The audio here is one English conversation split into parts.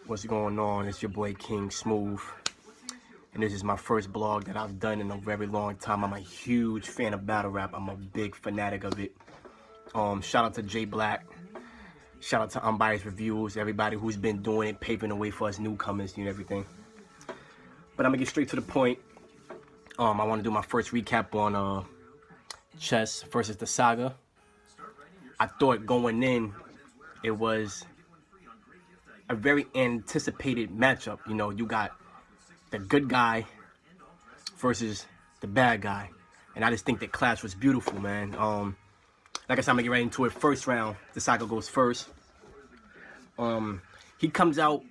What's going on? It's your boy King Smoove, and this is my first blog that I've done in a very long time. I'm a huge fan of battle rap. I'm a big fanatic of it. Shout out to J Black. Shout out to Unbiased Reviews. Everybody who's been doing it, paving the way for us newcomers and everything. But I'm gonna get straight to the point. I want to do my first recap on Chess versus the Saga. I thought going in, it was a very anticipated matchup. You know, you got the good guy versus the bad guy, and I just think the clash was beautiful, man. Like I said, I'm gonna get right into it. First round, the Saga goes first. He comes out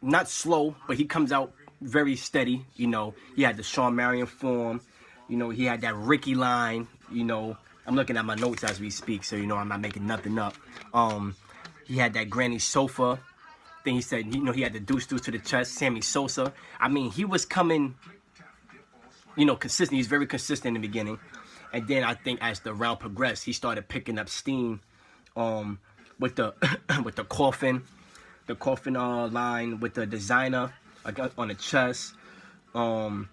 not slow, but he comes out very steady. You know, he had the Shawn Marion form. You know, he had that Ricky line. You know, I'm looking at my notes as we speak, so you know I'm not making nothing up. He had that granny sofa. Then he said, you know, he had the deuce to the chest, Sammy Sosa. I mean, he was coming, you know, consistent. He's very consistent in the beginning. And then I think as the round progressed, he started picking up steam with the with the coffin line, with the designer on the chest, the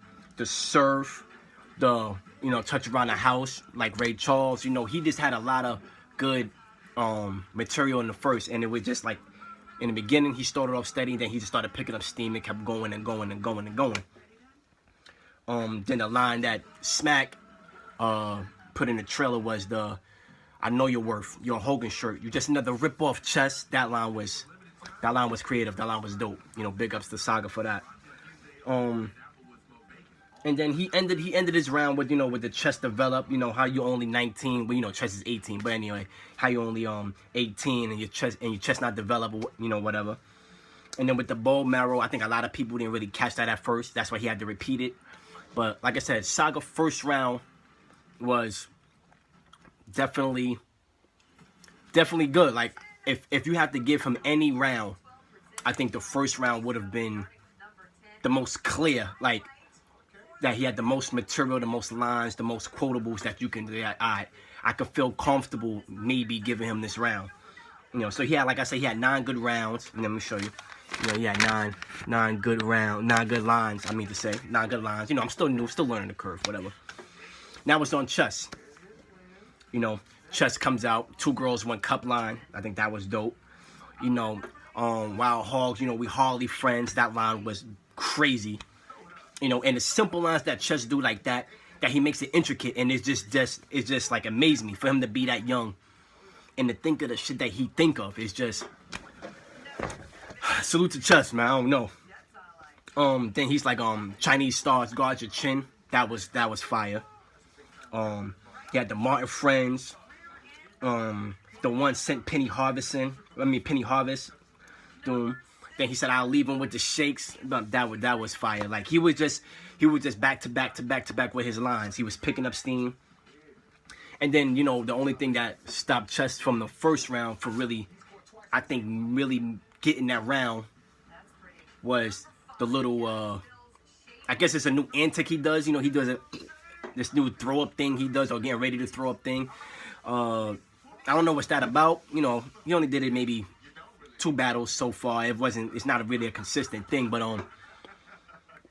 surf, the, you know, touch around the house like Ray Charles. You know, he just had a lot of good material in the first, and it was just like in the beginning he started off steady, then he just started picking up steam and kept going and going and going and going. Then the line that Smack put in the trailer was the "I know your worth, your Hogan shirt, you just another rip-off Chess." That line was creative. That line was dope. You know, big ups to Saga for that. And then he ended his round with, you know, with the Chess develop. You know, how you only 19, well, you know, Chess is 18, but anyway, how you only 18 and your chest not develop, you know, whatever. And then with the bone marrow, I think a lot of people didn't really catch that at first. That's why he had to repeat it. But like I said, Saga first round was definitely good. Like if you have to give him any round, I think the first round would have been the most clear. Like, that he had the most material, the most lines, the most quotables that you can do. I could feel comfortable maybe giving him this round. You know, so he had, like I said, he had 9 good rounds. And let me show you. You know, he had 9 good lines. I mean to say 9 good lines. You know, I'm still new, still learning the curve, whatever. Now it's on Chess. You know, Chess comes out, 2 girls, 1 cup line. I think that was dope. You know, Wild Hogs, you know, we hardly friends. That line was crazy. You know, and the simple lines that Chess do like that he makes it intricate, and it's just like amazing me for him to be that young and to think of the shit that he think of. Is just salute to Chess, man. I don't know. Then he's like, Chinese stars guard your chin. That was fire. He had the Martin friends. The one sent Penny Harvest. Doom. Then he said, "I'll leave him with the shakes." That was fire. Like he was just back to back with his lines. He was picking up steam. And then, you know, the only thing that stopped Chess from the first round for really, I think, really getting that round was the little, I guess it's a new antic he does. You know, he does this new throw up thing he does, or getting ready to throw up thing. I don't know what's that about. You know, he only did it maybe 2 battles so far. It's not really a consistent thing, but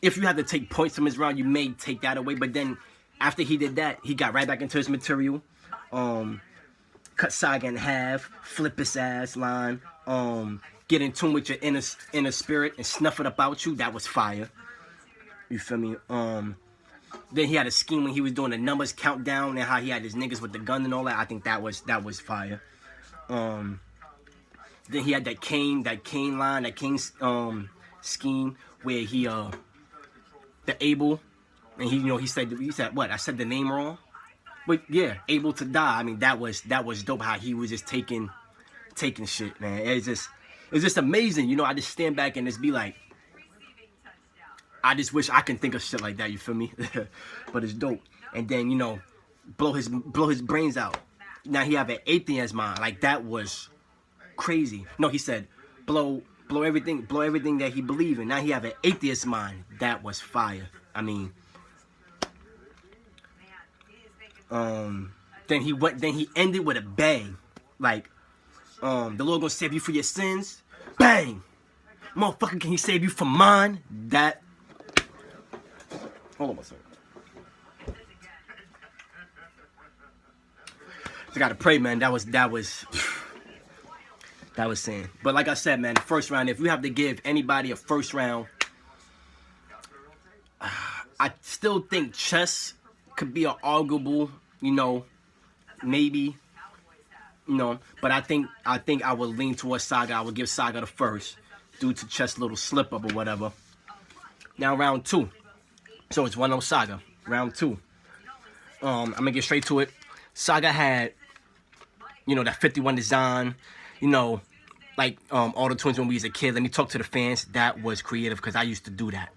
if you have to take points from his round, you may take that away. But then after he did that, he got right back into his material. Cut Saga in half, flip his ass line, get in tune with your inner spirit and snuff it up out you. That was fire. You feel me? Then he had a scheme when he was doing the numbers countdown and how he had his niggas with the gun and all that. I think that was fire. Then he had that Kane line, that Kane scheme where he the Able, and he said what? I said the name wrong. But yeah, Able to Die. I mean, that was dope how he was just taking shit, man. It's just amazing. You know, I just stand back and just be like, I just wish I can think of shit like that, you feel me? But it's dope. And then, you know, blow his brains out. Now he have an atheist mind. Like, that was crazy. No, he said blow everything that he believed in. Now he have an atheist mind. That was fire. I mean, then he ended with a bang. Like, the Lord gonna save you for your sins. Bang. Motherfucker, can he save you from mine? That. Hold on a second. I gotta pray, man. That was saying. But like I said, man, the first round, if you have to give anybody a first round, I still think chess could be an arguable, you know, maybe, you know, but I think I would lean towards Saga. I would give Saga the first due to chess little slip up or whatever. Now round 2. So it's 1-0 Saga. Round 2. I'm gonna get straight to it. Saga had, you know, that 51 design, you know, like all the twins when we was a kid. Let me talk to the fans. That was creative because I used to do that.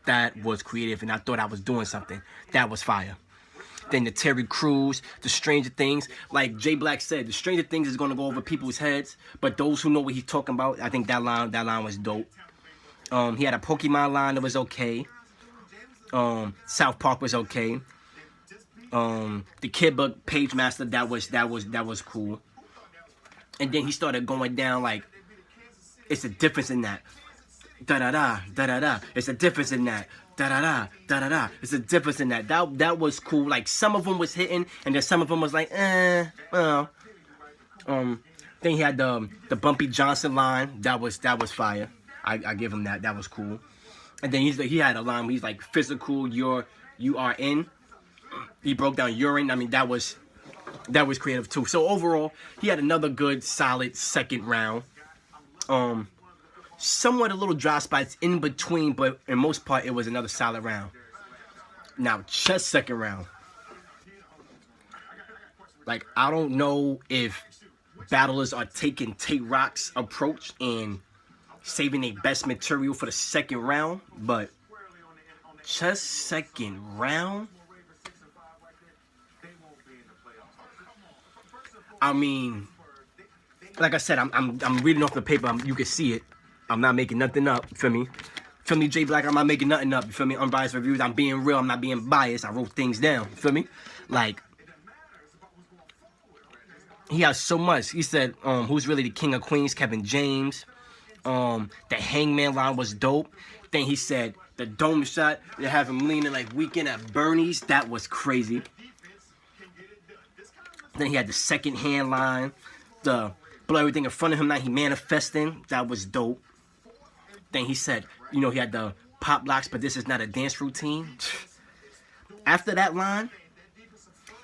That was creative, and I thought I was doing something. That was fire. Then the Terry Crews, the Stranger Things. Like Jay Black said, the Stranger Things is gonna go over people's heads, but those who know what he's talking about, I think that line was dope. He had a Pokemon line that was okay. South Park was okay. The Kid Book Page Master, that was cool. And then he started going down like, it's a difference in that. Da da da da da da. It's a difference in that. Da da da da da da. It's a difference in that. That was cool. Like some of them was hitting, and then some of them was like, well. Then he had the Bumpy Johnson line. That was fire. I give him that. That was cool. And then he had a line where he's like, physical, you are in. He broke down urine. I mean, that was creative too. So overall, he had another good, solid second round. Somewhat a little dry spots in between, but in most part, it was another solid round. Now, chess second round. Like, I don't know if battlers are taking Th3's approach and saving their best material for the second round, but chess second round. I mean, like I said, I'm reading off the paper. You can see it. I'm not making nothing up. You feel me? Feel me, Jay Black? I'm not making nothing up. You feel me? Unbiased reviews. I'm being real. I'm not being biased. I wrote things down. You feel me? Like, he has so much. He said, who's really the king of queens? Kevin James. The Hangman line was dope. Then he said the dome shot. They have him leaning like Weekend at Bernie's. That was crazy. Then he had the second hand line. The blow everything in front of him. Now he manifesting. That was dope. Then he said, you know, he had the pop locks, but this is not a dance routine. After that line,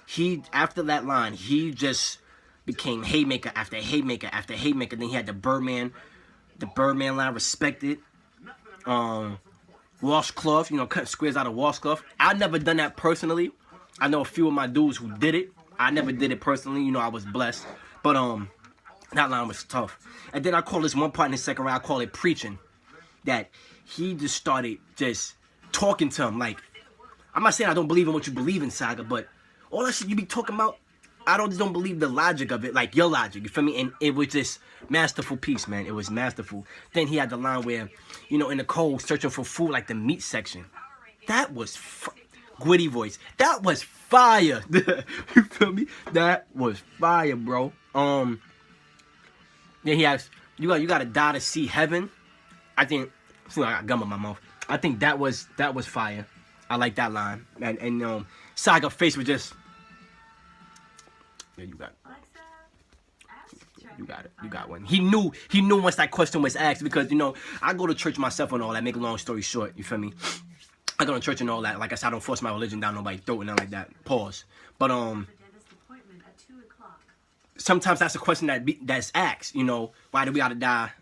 he just became haymaker after haymaker after haymaker. Then he had the Birdman line, respected. Washcloth, you know, cutting squares out of washcloth. I've never done that personally. I know a few of my dudes who did it. I never did it personally. You know, I was blessed. But that line was tough. And then I call this one part in the second round, I call it preaching. That he just started just talking to him. Like, I'm not saying I don't believe in what you believe in, Saga, but all that shit you be talking about, I just don't believe the logic of it, like your logic, you feel me? And it was just masterful piece, man. It was masterful. Then he had the line where, you know, in the cold, searching for food, like the meat section. That was Gwitty voice. That was fire. You feel me? That was fire, bro. Then he has, you gotta die to see heaven. I think, see, I got gum in my mouth. I think that was fire. I like that line. And Saga face was just, yeah, you got it. You got one. He knew once that question was asked, because, you know, I go to church myself and all that. Make a long story short, you feel me? I go to church and all that. Like I said, I don't force my religion down nobody's throat and nothing like that. Pause. But sometimes that's a question that's asked. You know, why do we gotta die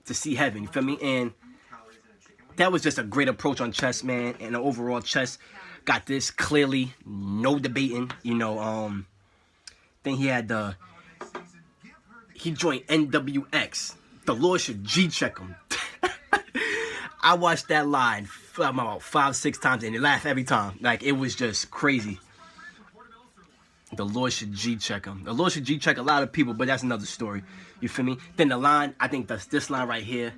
to see heaven? You feel me? And that was just a great approach on chess, man. And the overall chess got this clearly, no debating. You know, then he had he joined N.O.M.E.6. The Lord should G-check him. I watched that line about 5-6 times and they laugh every time. Like, it was just crazy. The Lord should G-check him. The Lord should G-check a lot of people, but that's another story. You feel me? Then the line, I think this line right here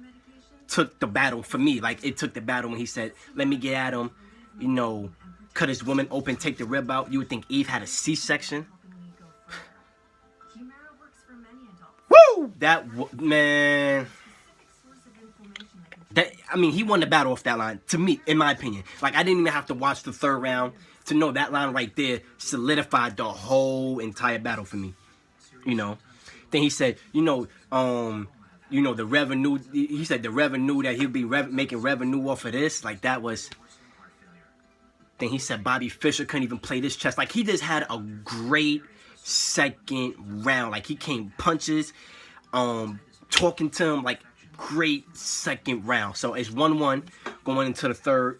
took the battle for me. Like, it took the battle when he said, let me get at him, you know, cut his woman open, take the rib out. You would think Eve had a C-section. Woo! Man. mean, he won the battle off that line, to me, in my opinion. Like, I didn't even have to watch the third round to know that line right there solidified the whole entire battle for me. You know? Then he said, the revenue, he said the revenue that he'll be making revenue off of this, like that was. Then he said Bobby Fischer couldn't even play this chess. Like, he just had a great second round. Like, he came punches, talking to him, like, great second round. So it's 1-1 going into the third.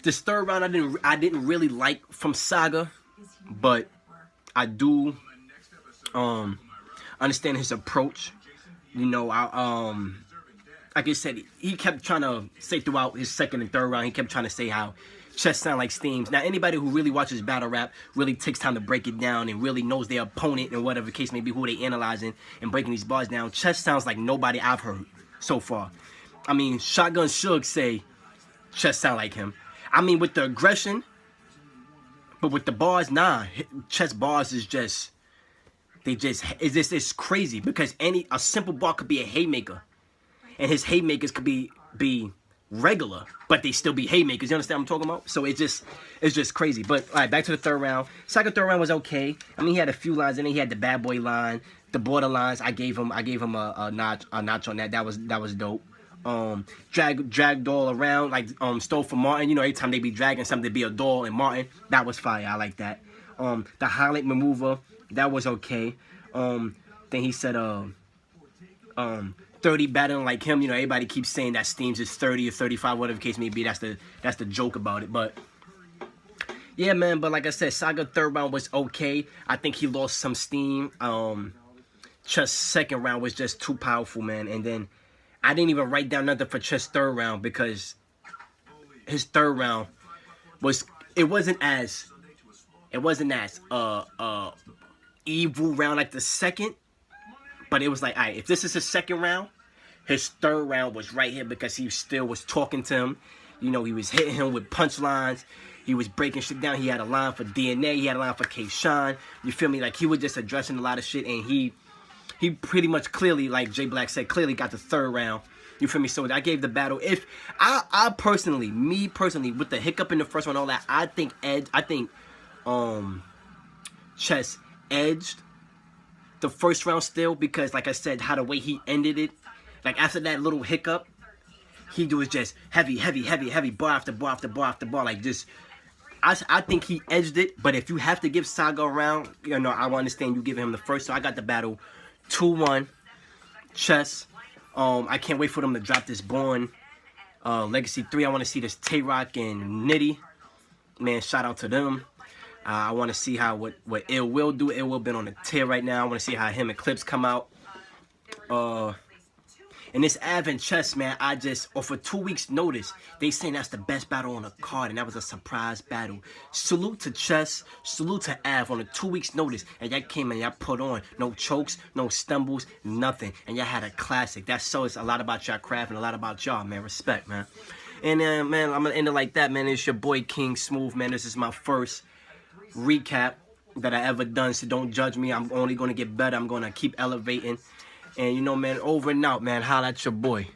This third round I didn't really like from Saga, but I do understand his approach. You know, like I said, he kept trying to say throughout his second and third round, he kept trying to say how chess sound like steams. Now, anybody who really watches battle rap really takes time to break it down and really knows their opponent and whatever case may be, who they analyzing and breaking these bars down. Chess sounds like nobody I've heard so far. I mean, Shotgun Suge say chess sound like him. I mean, with the aggression, but with the bars, nah. Chess bars is just, it's crazy because a simple bar could be a haymaker. And his haymakers could be regular, but they still be haymakers. You understand what I'm talking about? So it's just crazy. But all right, back to the third round. Second third round was okay. I mean, he had a few lines in it. He had the bad boy line, the border lines. I gave him a notch on that. That was dope. Dragged all around, like stole from Martin. You know, every time they be dragging something to be a doll and Martin, that was fire. I like that. The highlight maneuver, that was okay. Then he said 30 battling like him. You know, everybody keeps saying that Steams is 30 or 35, whatever the case may be. That's the joke about it. But yeah, man. But like I said, Saga third round was okay. I think he lost some steam. Chess second round was just too powerful, man. And then I didn't even write down nothing for Chess third round because his third round wasn't as evil round like the second. But it was like, all right, if this is his second round, his third round was right here because he still was talking to him. You know, he was hitting him with punchlines. He was breaking shit down. He had a line for DNA. He had a line for K-Shine. You feel me? Like, he was just addressing a lot of shit. And he pretty much clearly, like Jay Black said, clearly got the third round. You feel me? So I gave the battle. If I personally, with the hiccup in the first one, all that, I think Chess edged the first round still, because like I said, how the way he ended it, like after that little hiccup, he was just heavy, bar after bar after bar after bar, like just, I think he edged it. But if you have to give Saga a round, you know, I understand you giving him the first. So I got the battle 2-1 Chess. I can't wait for them to drop this Born Legacy 3. I want to see this Tay-Rock and Nitty, man. Shout out to them. I want to see how what Ill Will do. Ill Will been on a tear right now. I want to see how him and Clips come out. And this Av Chess, man, for 2 weeks notice, they saying that's the best battle on the card, and that was a surprise battle. Salute to Chess, salute to Av on a 2 weeks notice, and y'all came and y'all put on no chokes, no stumbles, nothing, and y'all had a classic. That shows a lot about y'all craft and a lot about y'all, man. Respect, man. And man, I'm gonna end it like that, man. It's your boy King Smoove, man. This is my first recap that I ever done, so don't judge me. I'm only gonna get better. I'm gonna keep elevating. And you know, man, over and out, man. Holla at your boy.